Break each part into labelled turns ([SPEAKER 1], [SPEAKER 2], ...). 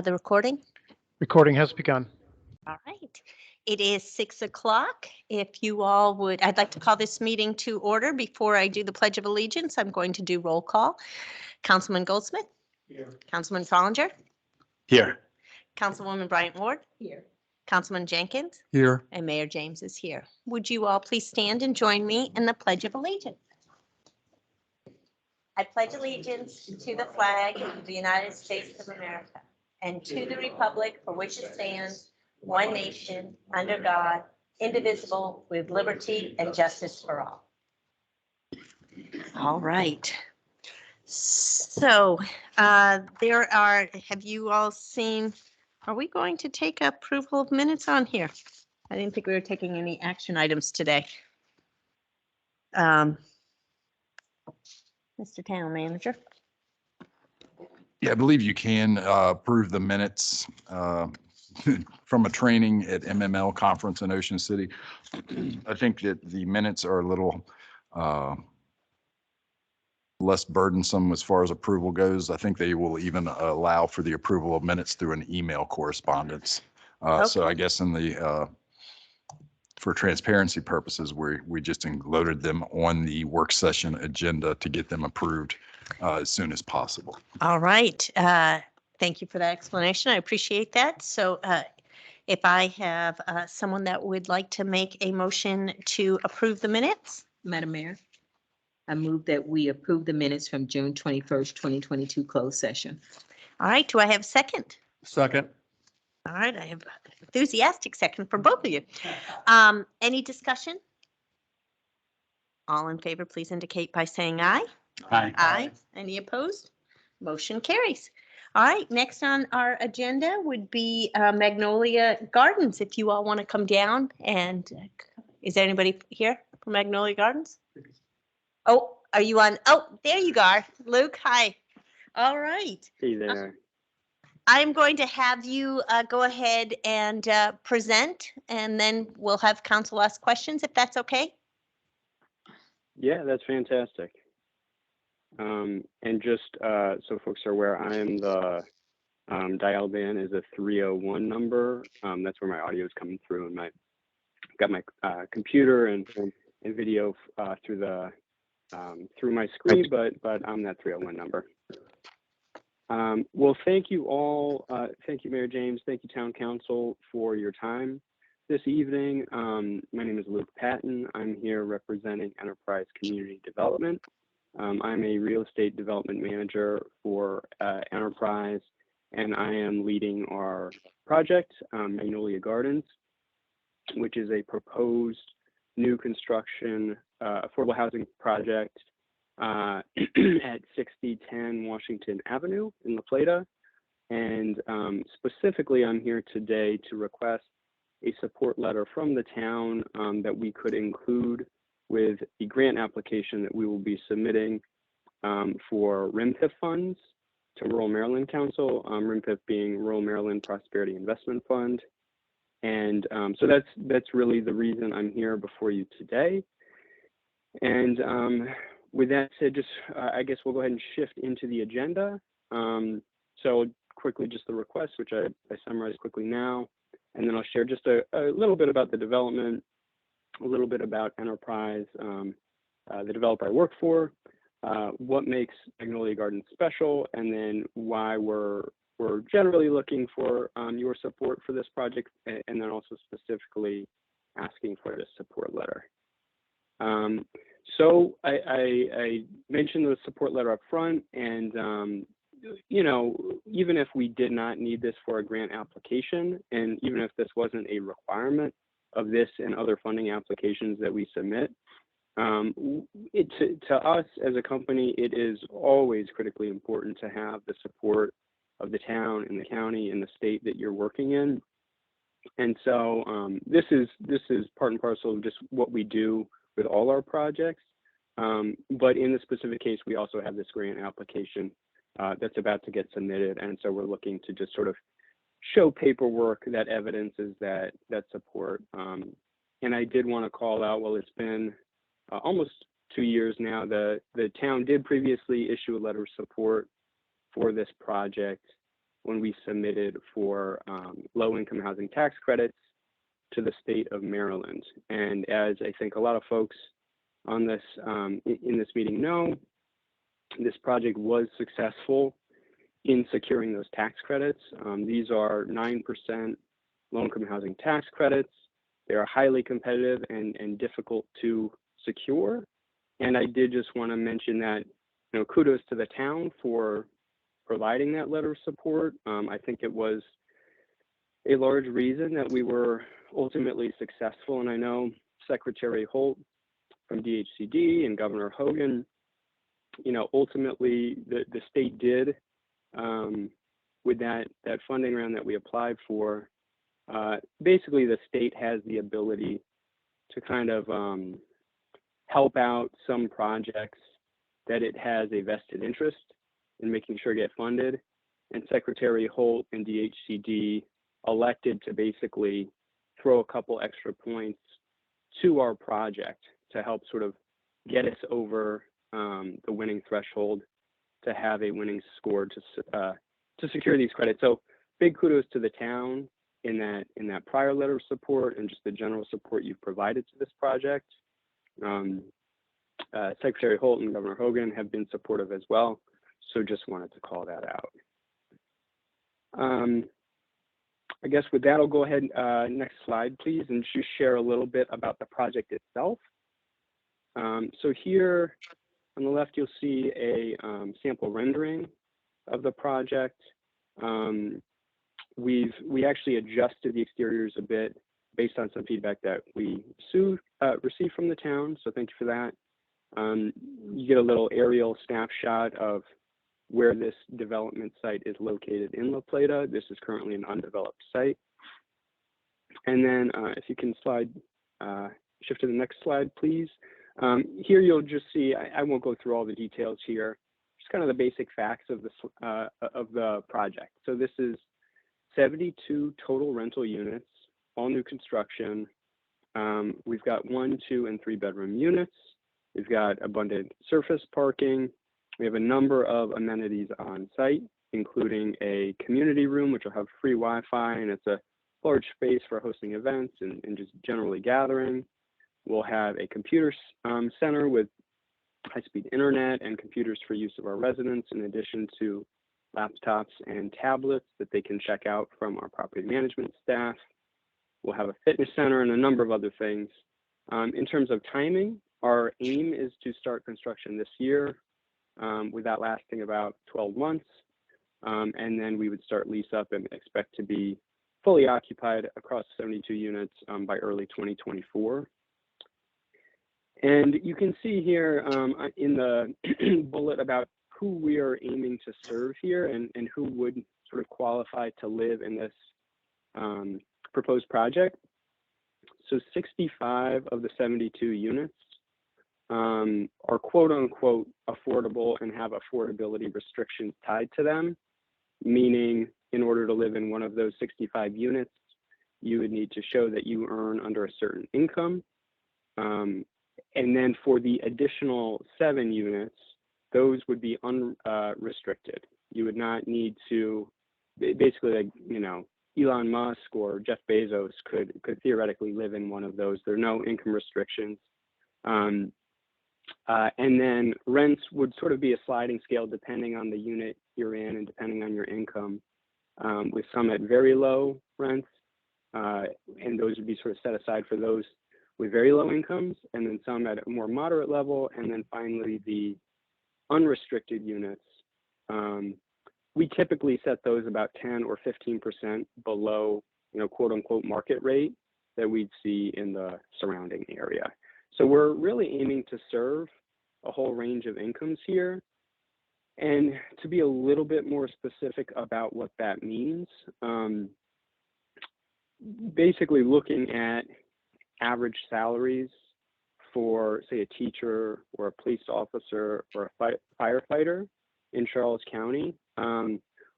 [SPEAKER 1] The recording?
[SPEAKER 2] Recording has begun.
[SPEAKER 1] All right. It is 6 o'clock. If you all would, I'd like to call this meeting to order. Before I do the Pledge of Allegiance, I'm going to do roll call. Councilman Goldsmith? Here. Councilman Follinger?
[SPEAKER 3] Here.
[SPEAKER 1] Councilwoman Bryant Ward? Here. Councilman Jenkins?
[SPEAKER 3] Here.
[SPEAKER 1] And Mayor James is here. Would you all please stand and join me in the Pledge of Allegiance? I pledge allegiance to the flag of the United States of America and to the republic for which it stands, one nation, under God, indivisible, with liberty and justice for all. All right. So have you all seen, are we going to take approval of minutes on here? I didn't think we were taking any action items today. Mr. Town Manager.
[SPEAKER 3] Yeah, I believe you can approve the minutes from a training at MML conference in Ocean City. I think that the minutes are a little less burdensome as far as approval goes. I think they will even allow for the approval of minutes through an email correspondence. So I guess in the for transparency purposes, we just loaded them on the work session agenda to get them approved as soon as possible.
[SPEAKER 1] All right. Thank you for that explanation. I appreciate that. So if I have someone that would like to make a motion to approve the minutes.
[SPEAKER 4] Madam Mayor, I move that we approve the minutes from June 21st, 2022 closed session.
[SPEAKER 1] All right. Do I have a second?
[SPEAKER 2] Second.
[SPEAKER 1] All right. I have enthusiastic second for both of you. Any discussion? All in favor, please indicate by saying aye.
[SPEAKER 3] Aye.
[SPEAKER 1] Aye. Any opposed? Motion carries. All right, next on our agenda would be Magnolia Gardens. If you all want to come down and is there anybody here from Magnolia Gardens? Oh, are you on? Oh, there you are. Luke, hi. All right.
[SPEAKER 5] Hey there.
[SPEAKER 1] I'm going to have you go ahead and present, and then we'll have council ask questions if that's okay.
[SPEAKER 5] Yeah, that's fantastic. And just so folks are aware, I am the dial band is a 301 number. That's where my audio is coming through, and got my computer and video through my screen, but I'm that 301 number. Well, thank you all. Thank you, Mayor James. Thank you, Town Council, for your time this evening. My name is Luke Patton. I'm here representing Enterprise Community Development. I'm a real estate development manager for Enterprise, and I am leading our project, Magnolia Gardens, which is a proposed new construction affordable housing project at 6010 Washington Avenue in La Plata. And specifically, I'm here today to request a support letter from the town that we could include with the grant application that we will be submitting for RIMPIF funds to Rural Maryland Council, RIMPIF being Rural Maryland Prosperity Investment Fund. And so that's really the reason I'm here before you today. And with that said, just I guess we'll go ahead and shift into the agenda. So quickly, just the request, which I summarized quickly now, and then I'll share just a little bit about the development, a little bit about Enterprise, the developer I work for, what makes Magnolia Gardens special, and then why we're generally looking for your support for this project, and then also specifically asking for this support letter. So I mentioned the support letter up front, and you know, even if we did not need this for a grant application, and even if this wasn't a requirement of this and other funding applications that we submit, to us as a company, it is always critically important to have the support of the town and the county and the state that you're working in. And so this is part and parcel of just what we do with all our projects. But in the specific case, we also have this grant application that's about to get submitted. And so we're looking to just sort of show paperwork that evidences that support. And I did want to call out, well, it's been almost 2 years now. The town did previously issue a letter of support for this project when we submitted for low-income housing tax credits to the state of Maryland. And as I think a lot of folks on this in this meeting know, this project was successful in securing those tax credits. These are 9% low-income housing tax credits. They are highly competitive and difficult to secure. And I did just want to mention that, kudos to the town for providing that letter of support. I think it was a large reason that we were ultimately successful. And I know Secretary Holt from DHCD and Governor Hogan, ultimately the state did with that funding round that we applied for. Basically, the state has the ability to kind of help out some projects that it has a vested interest in making sure get funded. And Secretary Holt and DHCD elected to basically throw a couple extra points to our project to help sort of get us over the winning threshold to have a winning score to secure these credits. So big kudos to the town in that prior letter of support and just the general support you've provided to this project. Secretary Holt and Governor Hogan have been supportive as well. So just wanted to call that out. I guess with that, I'll go ahead, next slide, please, and just share a little bit about the project itself. So here on the left, you'll see a sample rendering of the project. We actually adjusted the exteriors a bit based on some feedback that we received from the town. So thank you for that. You get a little aerial snapshot of where this development site is located in La Plata. This is currently an undeveloped site. And then if you can shift to the next slide, please. Here you'll just see, I won't go through all the details here, just kind of the basic facts of the project. So this is 72 total rental units, all new construction. We've got 1, 2, and 3 bedroom units. We've got abundant surface parking. We have a number of amenities on site, including a community room, which will have free Wi-Fi, and it's a large space for hosting events and just generally gathering. We'll have a computer center with high-speed internet and computers for use of our residents, in addition to laptops and tablets that they can check out from our property management staff. We'll have a fitness center and a number of other things. In terms of timing, our aim is to start construction this year, with that lasting about 12 months. And then we would start lease up and expect to be fully occupied across 72 units by early 2024. And you can see here in the bullet about who we are aiming to serve here and who would sort of qualify to live in this proposed project. So 65 of the 72 units are quote unquote affordable and have affordability restrictions tied to them, meaning in order to live in one of those 65 units, you would need to show that you earn under a certain income. And then for the additional 7 units, those would be unrestricted. You would not need to, basically, like, Elon Musk or Jeff Bezos could theoretically live in one of those. There are no income restrictions. And then rents would sort of be a sliding scale depending on the unit you're in and depending on your income, with some at very low rents, and those would be sort of set aside for those with very low incomes, and then some at a more moderate level, and then finally the unrestricted units. We typically set those about 10 or 15% below, quote unquote market rate that we'd see in the surrounding area. So we're really aiming to serve a whole range of incomes here. And to be a little bit more specific about what that means, basically looking at average salaries for, say, a teacher or a police officer or a firefighter in Charles County,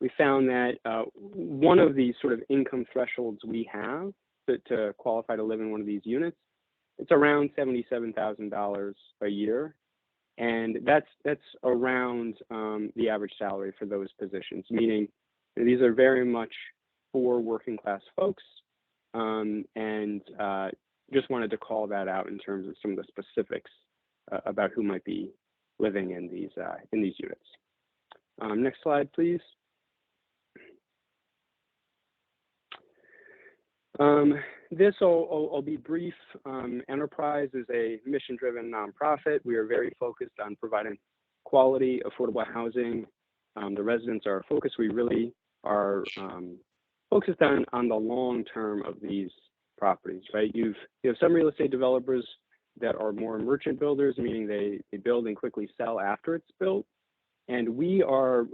[SPEAKER 5] we found that one of these sort of income thresholds we have to qualify to live in one of these units, it's around $77,000 a year. And that's around the average salary for those positions, meaning these are very much for working class folks, just wanted to call that out in terms of some of the specifics about who might be living in these units. Next slide, please. This I'll be brief. Enterprise is a mission-driven nonprofit. We are very focused on providing quality, affordable housing. The residents are our focus. We really are focused on the long term of these properties, right? You have some real estate developers that are more merchant builders, meaning they build and quickly sell after it's built. And we are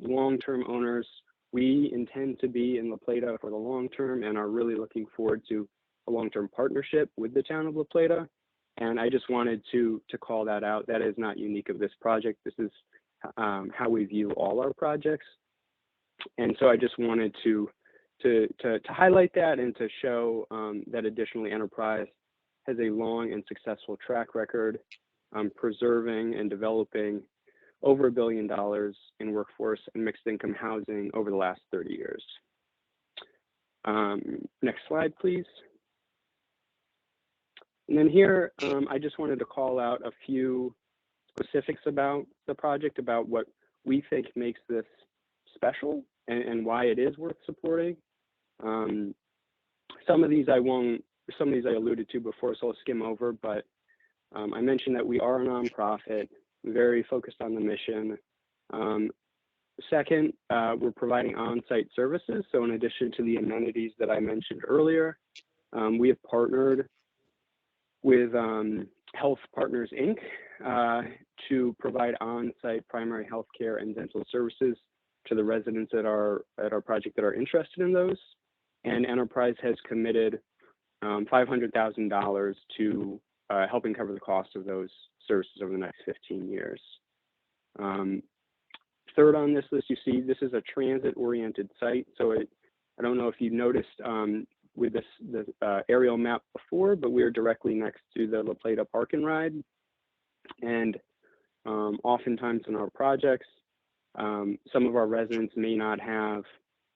[SPEAKER 5] long-term owners. We intend to be in La Plata for the long term and are really looking forward to a long-term partnership with the town of La Plata. And I just wanted to call that out. That is not unique of this project. This is how we view all our projects. And so I just wanted to highlight that and to show that additionally Enterprise has a long and successful track record preserving and developing over $1 billion in workforce and mixed income housing over the last 30 years. Next slide, please. And then here, I just wanted to call out a few specifics about the project, about what we think makes this special and why it is worth supporting. Some of these I alluded to before, so I'll skim over, but I mentioned that we are a nonprofit, very focused on the mission. Second, we're providing on-site services. So in addition to the amenities that I mentioned earlier, we have partnered with Health Partners, Inc. To provide on-site primary health care and dental services to the residents at our project that are interested in those. And Enterprise has committed $500,000 to helping cover the cost of those services over the next 15 years. Third on this list, you see this is a transit-oriented site. So I don't know if you've noticed with this aerial map before, but we're directly next to the La Plata Park and Ride. And oftentimes in our projects, some of our residents may not have,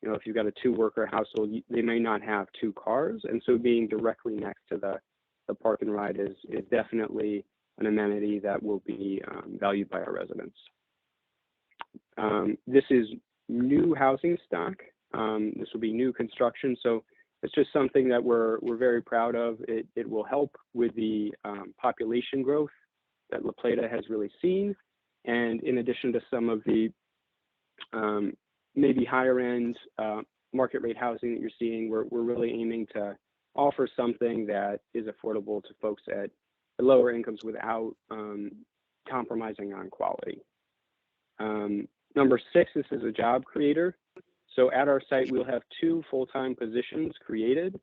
[SPEAKER 5] if you've got a 2-worker household, they may not have 2 cars. And so being directly next to the Park and Ride is definitely an amenity that will be valued by our residents. This is new housing stock. This will be new construction. So it's just something that we're very proud of. It will help with the population growth that La Plata has really seen. And in addition to some of the maybe higher end market rate housing that you're seeing, we're really aiming to offer something that is affordable to folks at lower incomes without compromising on quality. Number 6, this is a job creator. So at our site, we'll have 2 full-time positions created.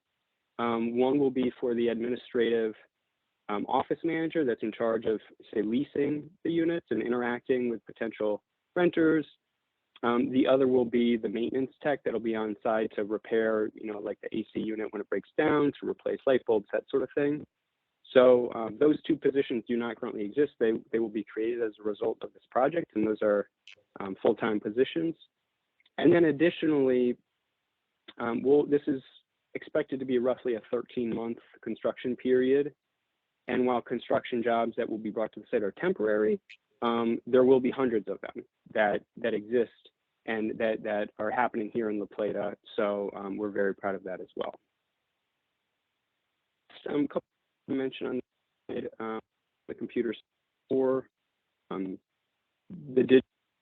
[SPEAKER 5] One will be for the administrative office manager that's in charge of, say, leasing the units and interacting with potential renters. The other will be the maintenance tech that'll be on site to repair, like the AC unit when it breaks down, to replace light bulbs, that sort of thing. So those 2 positions do not currently exist. They will be created as a result of this project, and those are full-time positions. And then additionally, this is expected to be roughly a 13-month construction period. And while construction jobs that will be brought to the site are temporary, there will be hundreds of them that exist and that are happening here in La Plata. So we're very proud of that as well. A couple to mention on the computer store. The digital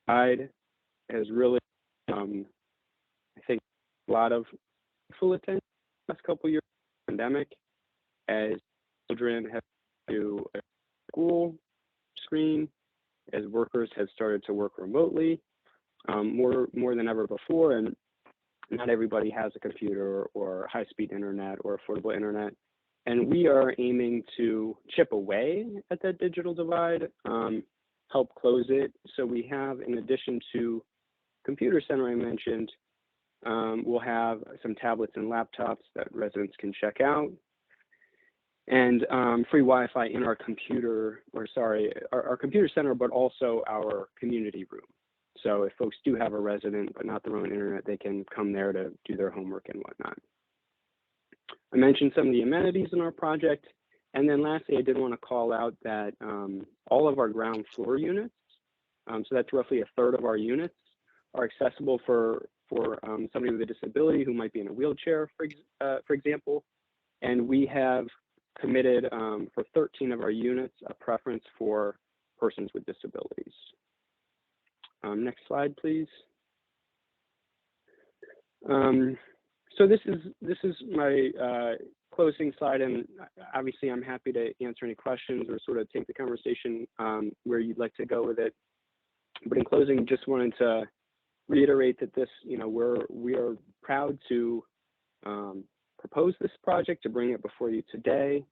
[SPEAKER 5] side has really, I think, a lot of full attention the last couple of years of the pandemic, as children have to school screen, as workers have started to work remotely more than ever before, and not everybody has a computer or high-speed internet or affordable internet. And we are aiming to chip away at that digital divide, help close it. So we have, in addition to computer center I mentioned, we'll have some tablets and laptops that residents can check out, and free Wi-Fi in our computer center, but also our community room. So if folks do have a resident but not their own internet, they can come there to do their homework and whatnot. I mentioned some of the amenities in our project. And then lastly, I did want to call out that all of our ground floor units, so that's roughly a third of our units, are accessible for somebody with a disability who might be in a wheelchair, for example. And we have committed for 13 of our units a preference for persons with disabilities. Next slide, please. So this is my closing slide, and obviously I'm happy to answer any questions or sort of take the conversation where you'd like to go with it. But in closing, just wanted to reiterate that this, we are proud to propose this project, to bring it before you today.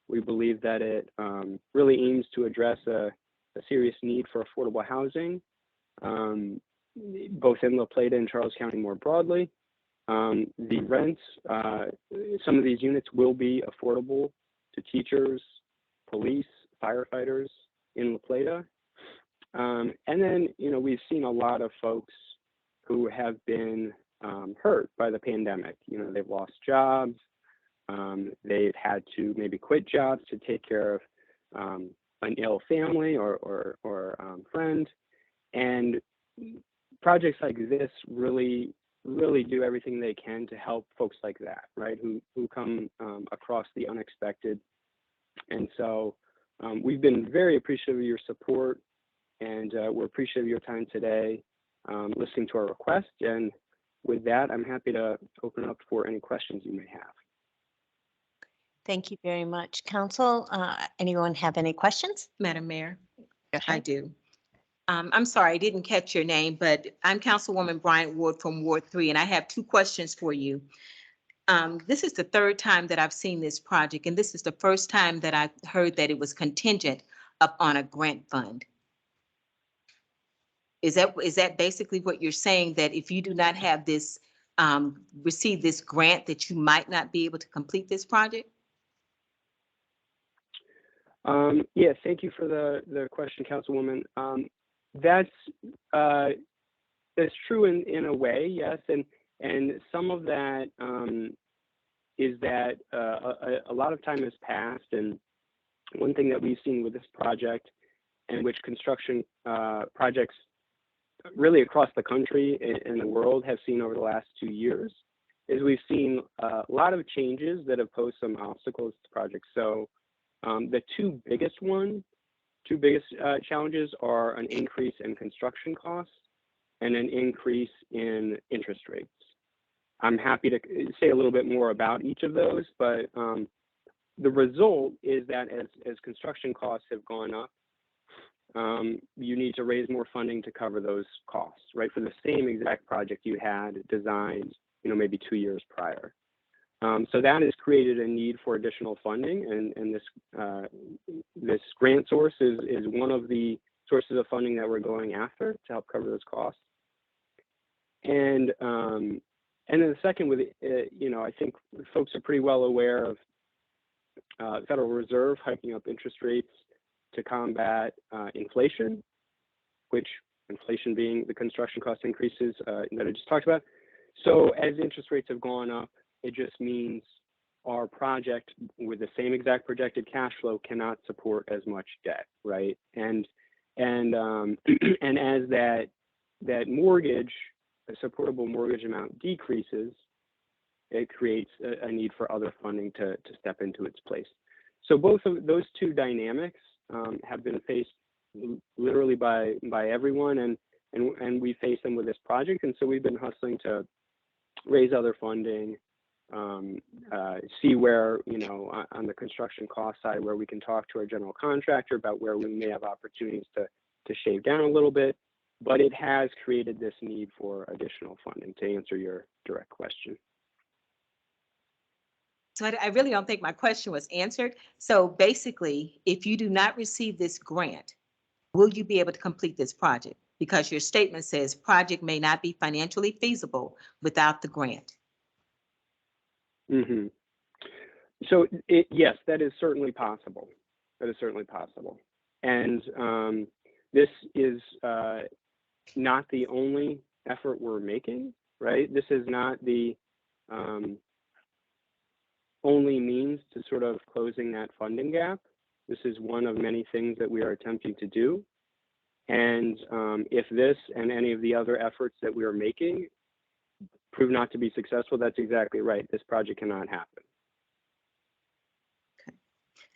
[SPEAKER 5] We believe that it really aims to address a serious need for affordable housing, both in La Plata and Charles County more broadly. The rents, some of these units will be affordable to teachers, police, firefighters in La Plata. And then, we've seen a lot of folks who have been hurt by the pandemic. They've lost jobs. They've had to maybe quit jobs to take care of an ill family or friend. And projects like this really do everything they can to help folks like that, right? Who come across the unexpected. And so we've been very appreciative of your support, and we're appreciative of your time today, listening to our request. And with that, I'm happy to open up for any questions you may have.
[SPEAKER 1] Thank you very much, Council. Anyone have any questions?
[SPEAKER 4] Madam Mayor,
[SPEAKER 1] Go
[SPEAKER 4] I
[SPEAKER 1] ahead.
[SPEAKER 4] do. I'm sorry, I didn't catch your name, but I'm Councilwoman Bryant Ward from Ward 3, and I have two questions for you. This is the third time that I've seen this project, and this is the first time that I've heard that it was contingent upon a grant fund. Is that basically what you're saying, that if you do not have this, receive this grant, that you might not be able to complete this project?
[SPEAKER 5] Yeah, thank you for the question, Councilwoman. That's true in a way, yes, and some of that is that a lot of time has passed, and one thing that we've seen with this project, and which construction projects really across the country and the world have seen over the last 2 years, is we've seen a lot of changes that have posed some obstacles to projects. So the two biggest challenges are an increase in construction costs and an increase in interest rates. I'm happy to say a little bit more about each of those, but the result is that as construction costs have gone up, you need to raise more funding to cover those costs, right? For the same exact project you had designed, maybe 2 years prior. So that has created a need for additional funding, and this grant source is one of the sources of funding that we're going after to help cover those costs. And then the second, with I think folks are pretty well aware of Federal Reserve hiking up interest rates to combat inflation, which inflation being the construction cost increases that I just talked about. So as interest rates have gone up, it just means our project with the same exact projected cash flow cannot support as much debt, right? And as that mortgage, a supportable mortgage amount decreases, it creates a need for other funding to step into its place. So both of those two dynamics have been faced literally by everyone, and we face them with this project. And so we've been hustling to raise other funding, see where, on the construction cost side, where we can talk to our general contractor about where we may have opportunities to shave down a little bit. But it has created this need for additional funding, to answer your direct question.
[SPEAKER 4] So I really don't think my question was answered. So basically, if you do not receive this grant, will you be able to complete this project? Because your statement says project may not be financially feasible without the grant.
[SPEAKER 5] Mm-hmm. So yes, that is certainly possible. That is certainly possible. And this is not the only effort we're making, right? This is not the only means to sort of closing that funding gap. This is one of many things that we are attempting to do. And if this and any of the other efforts that we are making prove not to be successful, that's exactly right. This project cannot happen.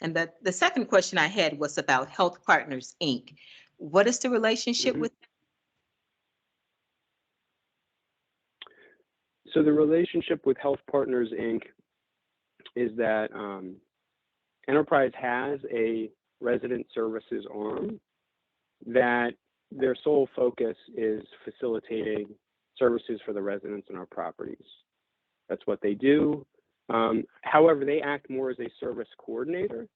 [SPEAKER 4] And the second question I had was about Health Partners, Inc. What is the relationship with?
[SPEAKER 5] So the relationship with Health Partners, Inc. is that Enterprise has a resident services arm that their sole focus is facilitating services for the residents in our properties. That's what they do. However, they act more as a service coordinator,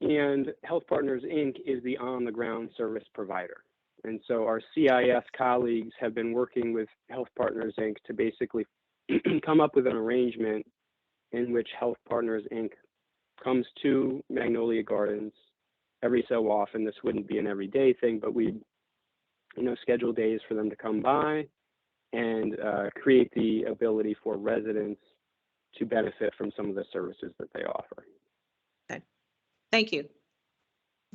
[SPEAKER 5] and Health Partners, Inc. is the on-the-ground service provider. And so our CIS colleagues have been working with Health Partners, Inc. to basically come up with an arrangement in which Health Partners, Inc. comes to Magnolia Gardens every so often. This wouldn't be an everyday thing, but we, schedule days for them to come by and create the ability for residents to benefit from some of the services that they offer.
[SPEAKER 4] Okay. Thank you.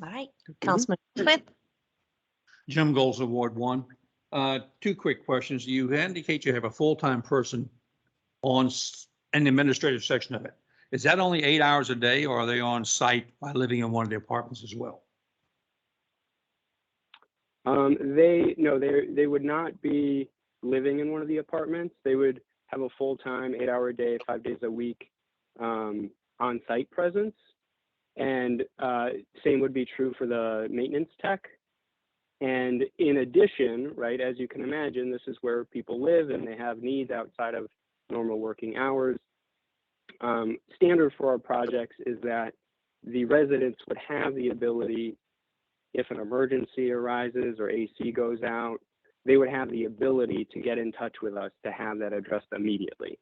[SPEAKER 1] All right, Councilman Smith.
[SPEAKER 6] Jim Golza, Ward 1. Two quick questions. You indicate you have a full-time person on an administrative section of it. Is that only 8 hours a day, or are they on site by living in one of the apartments as well?
[SPEAKER 5] They would not be living in one of the apartments. They would have a full-time 8-hour day, 5 days a week on-site presence. And same would be true for the maintenance tech. And in addition, right, as you can imagine, this is where people live and they have needs outside of normal working hours. Standard for our projects is that the residents would have the ability, if an emergency arises or AC goes out, they would have the ability to get in touch with us to have that addressed immediately.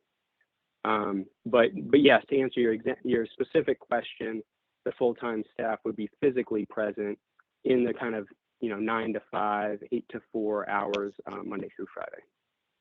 [SPEAKER 5] But yes, to answer your specific question, the full-time staff would be physically present in the kind of 9 to 5, 8 to 4 hours, Monday through Friday.